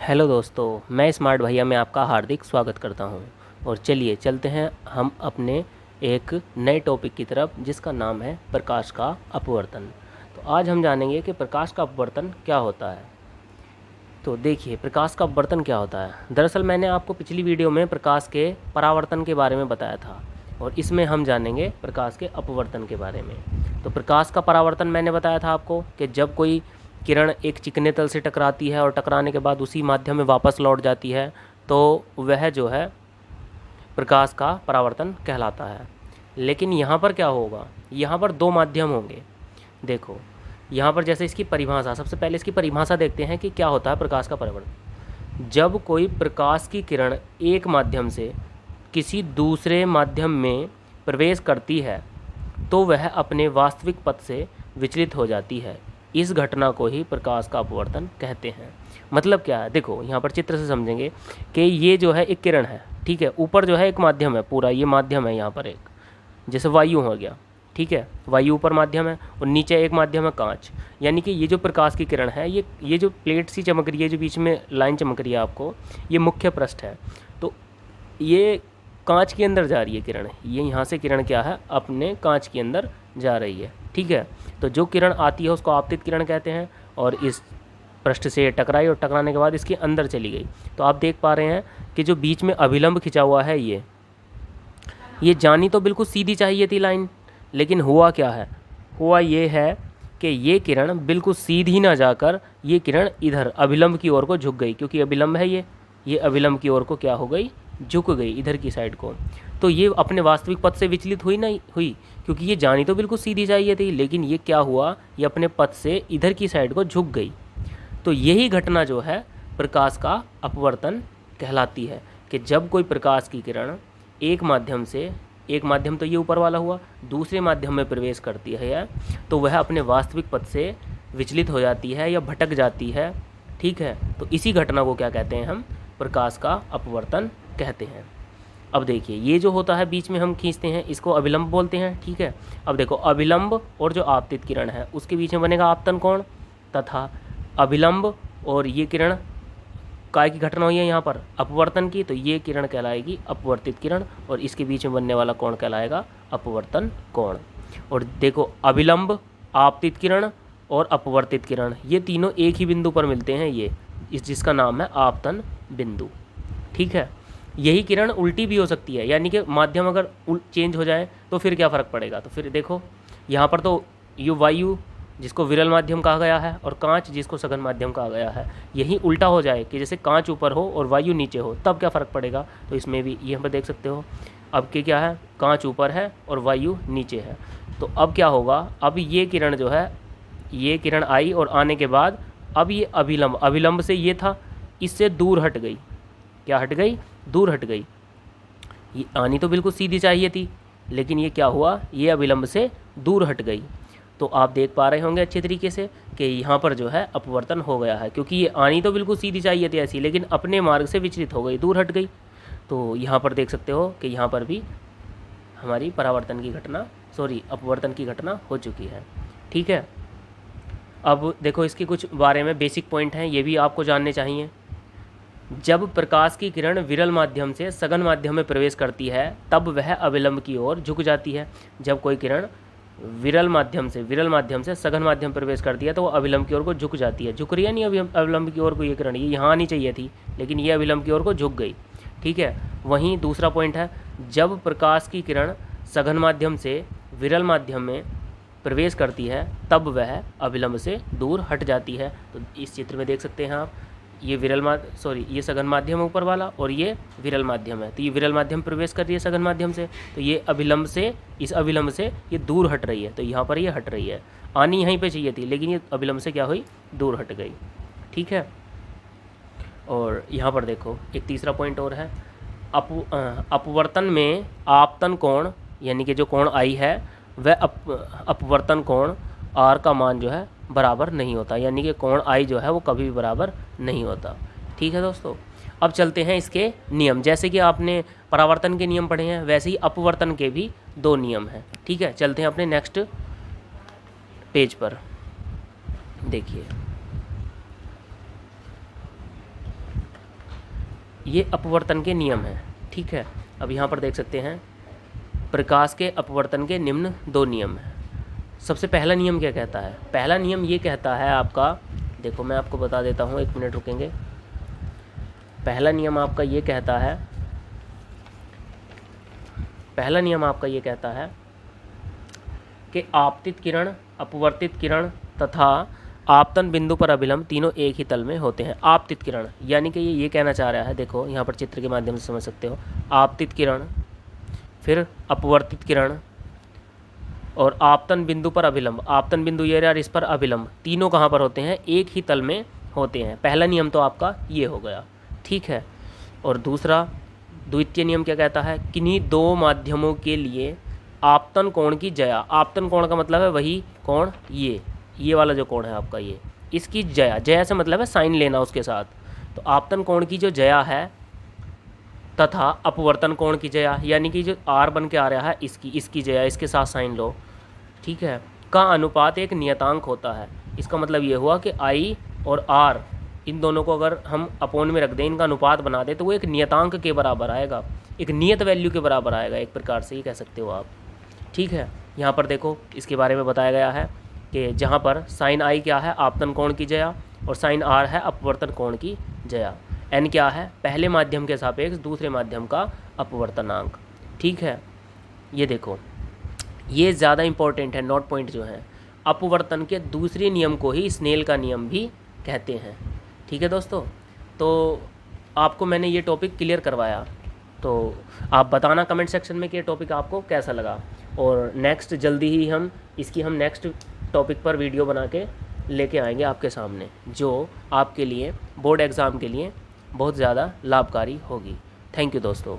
Hello दोस्तों, मैं smart भैया में आपका हार्दिक स्वागत करता हूं। और चलिए चलते हैं हम अपने एक नए टॉपिक की तरफ, जिसका नाम है प्रकाश का अपवर्तन। तो आज हम जानेंगे कि प्रकाश का अपवर्तन क्या होता है। तो देखिए, प्रकाश का अपवर्तन क्या होता है। दरअसल मैंने आपको पिछली वीडियो में प्रकाश के परावर्तन के बारे में बताया था, और इसमें हम जानेंगे प्रकाश के अपवर्तन के बारे में। तो प्रकाश का परावर्तन मैंने बताया था आपको कि जब कोई किरण एक चिकने तल से टकराती है और टकराने के बाद उसी माध्यम में वापस लौट जाती है, तो वह जो है प्रकाश का परावर्तन कहलाता है। लेकिन यहाँ पर क्या होगा, यहाँ पर दो माध्यम होंगे। देखो, यहाँ पर जैसे इसकी परिभाषा, सबसे पहले इसकी परिभाषा देखते हैं कि क्या होता है प्रकाश का परावर्तन। जब कोई प्रकाश की किरण एक माध्यम से किसी दूसरे माध्यम में प्रवेश करती है तो वह अपने वास्तविक पथ से विचलित हो जाती है। इस घटना को ही प्रकाश का अपवर्तन कहते हैं। मतलब क्या है, देखो यहाँ पर चित्र से समझेंगे कि ये जो है एक किरण है, ठीक है। ऊपर जो है एक माध्यम है, पूरा ये माध्यम है यहाँ पर एक, जैसे वायु हो गया, ठीक है। वायु ऊपर माध्यम है और नीचे एक माध्यम है कांच। यानी कि ये जो प्रकाश की किरण है, ये जो प्लेट सी चमक रही है, जो बीच में लाइन चमक रही है आपको, ये मुख्य पृष्ठ है। तो ये कांच के अंदर जा रही है किरण, ये यहाँ से किरण क्या है, अपने कांच के अंदर जा रही है, ठीक है। तो जो किरण आती है उसको आपतित किरण कहते हैं, और इस पृष्ठ से टकराई और टकराने के बाद इसके अंदर चली गई। तो आप देख पा रहे हैं कि जो बीच में अभिलंब खिंचा हुआ है, ये जानी तो बिल्कुल सीधी चाहिए थी लाइन, लेकिन हुआ क्या है, हुआ ये है कि ये किरण बिल्कुल सीधी ना जाकर ये किरण इधर अभिलंब की ओर को झुक गई, क्योंकि अभिलंब है ये अभिलंब की ओर को क्या हो गई, झुक गई इधर की साइड को। तो ये अपने वास्तविक पथ से विचलित हुई नहीं हुई, क्योंकि ये जानी तो बिल्कुल सीधी चाहिए थी, लेकिन ये क्या हुआ, ये अपने पथ से इधर की साइड को झुक गई। तो यही घटना जो है प्रकाश का अपवर्तन कहलाती है, कि जब कोई प्रकाश की किरण एक माध्यम से, एक माध्यम तो ये ऊपर वाला हुआ, दूसरे माध्यम में प्रवेश करती है, तो वह अपने वास्तविक पथ से विचलित हो जाती है या भटक जाती है, ठीक है। तो इसी घटना को क्या कहते हैं, हम प्रकाश का अपवर्तन कहते हैं। अब देखिए, ये जो होता है बीच में हम खींचते हैं, इसको अभिलंब बोलते हैं, ठीक है। अब देखो, अभिलंब और जो आपतित किरण है उसके बीच में बनेगा आपतन कोण, तथा अभिलंब और ये किरण काय की घटना हुई है यहाँ पर अपवर्तन की, तो ये किरण कहलाएगी अपवर्तित किरण, और इसके बीच में बनने वाला कोण कहलाएगा अपवर्तन कोण। और देखो, अभिलंब, आपतित किरण और अपवर्तित किरण, ये तीनों एक ही बिंदु पर मिलते हैं, ये इस जिसका नाम है आपतन बिंदु, ठीक है। यही किरण उल्टी भी हो सकती है, यानी कि माध्यम अगर चेंज हो जाए तो फिर क्या फ़र्क पड़ेगा। तो फिर देखो, यहाँ पर तो ये वायु जिसको विरल माध्यम कहा गया है और कांच जिसको सघन माध्यम कहा गया है, यही उल्टा हो जाए कि जैसे कांच ऊपर हो और वायु नीचे हो, तब क्या फ़र्क पड़ेगा। तो इसमें भी ये हम देख सकते हो, अब के क्या है, कांच ऊपर है और वायु नीचे है। तो अब क्या होगा, अब ये किरण जो है, ये किरण आई और आने के बाद अब ये अभिलंब, अभिलंब से ये था, इससे दूर हट गई, क्या हट गई, दूर हट गई। ये आनी तो बिल्कुल सीधी चाहिए थी, लेकिन ये क्या हुआ, ये अभिलंब से दूर हट गई। तो आप देख पा रहे होंगे अच्छे तरीके से कि यहाँ पर जो है अपवर्तन हो गया है, क्योंकि ये आनी तो बिल्कुल सीधी चाहिए थी ऐसी, लेकिन अपने मार्ग से विचलित हो गई, दूर हट गई। तो यहाँ पर देख सकते हो कि यहाँ पर भी हमारी परावर्तन की घटना, अपवर्तन की घटना हो चुकी है, ठीक है। अब देखो, इसके कुछ बारे में बेसिक पॉइंट हैं, ये भी आपको जानने चाहिए। जब प्रकाश की किरण विरल माध्यम से सघन माध्यम में प्रवेश करती है तब वह अविलंब की ओर झुक जाती है। जब कोई किरण विरल माध्यम से सघन माध्यम प्रवेश करती है तो वो अविलंब की ओर को झुक जाती है। झुक रही है नहीं अभी अविलंब की ओर को, ये किरण ये यहाँ आनी चाहिए थी, लेकिन ये अविलंब की ओर को झुक गई, ठीक है। वहीं दूसरा पॉइंट है, जब प्रकाश की किरण सघन माध्यम से विरल माध्यम में प्रवेश करती है तब वह अविलंब से दूर हट जाती है। तो इस चित्र में देख सकते हैं आप, ये ये सघन माध्यम है ऊपर वाला, और ये विरल माध्यम है। तो ये विरल माध्यम प्रवेश कर रही है सघन माध्यम से, तो ये अभिलंब से, इस अभिलंब से ये दूर हट रही है, तो यहाँ पर ये हट रही है। आनी यहीं पे चाहिए थी, लेकिन ये अभिलंब से क्या हुई, दूर हट गई, ठीक है। और यहाँ पर देखो, एक तीसरा पॉइंट और है, अपवर्तन में आपतन कोण, यानी कि जो कोण आई है वह अपवर्तन कोण आर का मान जो है बराबर नहीं होता, यानी कि कोण आई जो है वो कभी भी बराबर नहीं होता, ठीक है दोस्तों। अब चलते हैं इसके नियम। जैसे कि आपने परावर्तन के नियम पढ़े हैं, वैसे ही अपवर्तन के भी दो नियम हैं, ठीक है। चलते हैं अपने नेक्स्ट पेज पर, देखिए ये अपवर्तन के नियम हैं। ठीक है, अब यहाँ पर देख सकते हैं प्रकाश के अपवर्तन के निम्न 2 नियम हैं। सबसे पहला नियम क्या कहता है? पहला नियम ये कहता है आपका, देखो मैं आपको बता देता हूँ, 1 मिनट रुकेंगे। पहला नियम आपका ये कहता है, पहला नियम आपका ये कहता है कि आपतित किरण, अपवर्तित किरण तथा आपतन बिंदु पर अभिलंब तीनों एक ही तल में होते हैं। आपतित किरण यानी कि ये कहना चाह रहा है, देखो यहाँ पर चित्र के माध्यम से समझ सकते हो, आपतित किरण, फिर अपवर्तित किरण और आपतन बिंदु पर अभिलंब। आपतन बिंदु ये और इस पर अभिलंब, तीनों कहाँ पर होते हैं? एक ही तल में होते हैं। पहला नियम तो आपका ये हो गया। ठीक है, और दूसरा द्वितीय नियम क्या कहता है? किन्हीं 2 माध्यमों के लिए आपतन कोण की जया, आपतन कोण का मतलब है वही कोण, ये वाला जो कोण है आपका, ये इसकी जया, जया से मतलब है साइन लेना उसके साथ। तो आपतन कोण की जो जया है तथा अपवर्तन कोण की जया, यानी कि जो आर बन के आ रहा है इसकी जया, इसके साथ साइन लो। ठीक है, का अनुपात एक नियतांक होता है। इसका मतलब ये हुआ कि आई और आर, इन दोनों को अगर हम अपोन में रख दें, इनका अनुपात बना दें, तो वो एक नियतांक के बराबर आएगा, एक नियत वैल्यू के बराबर आएगा, एक प्रकार से ये कह सकते हो आप। ठीक है, यहाँ पर देखो इसके बारे में बताया गया है कि जहाँ पर साइन आई क्या है? आपतन कोण की जया, और साइन आर है अपवर्तन कोण की जया। एन क्या है? पहले माध्यम के सापेक्ष दूसरे माध्यम का अपवर्तनांक। ठीक है, ये देखो ये ज़्यादा इम्पोर्टेंट है, नोट पॉइंट जो है। अपवर्तन के दूसरे नियम को ही स्नेल का नियम भी कहते हैं। ठीक है दोस्तों, तो आपको मैंने ये टॉपिक क्लियर करवाया, तो आप बताना कमेंट सेक्शन में कि ये टॉपिक आपको कैसा लगा। और नेक्स्ट जल्दी ही हम नेक्स्ट टॉपिक पर वीडियो बना के लेके आएंगे आपके सामने, जो आपके लिए बोर्ड एग्ज़ाम के लिए बहुत ज़्यादा लाभकारी होगी। थैंक यू दोस्तों।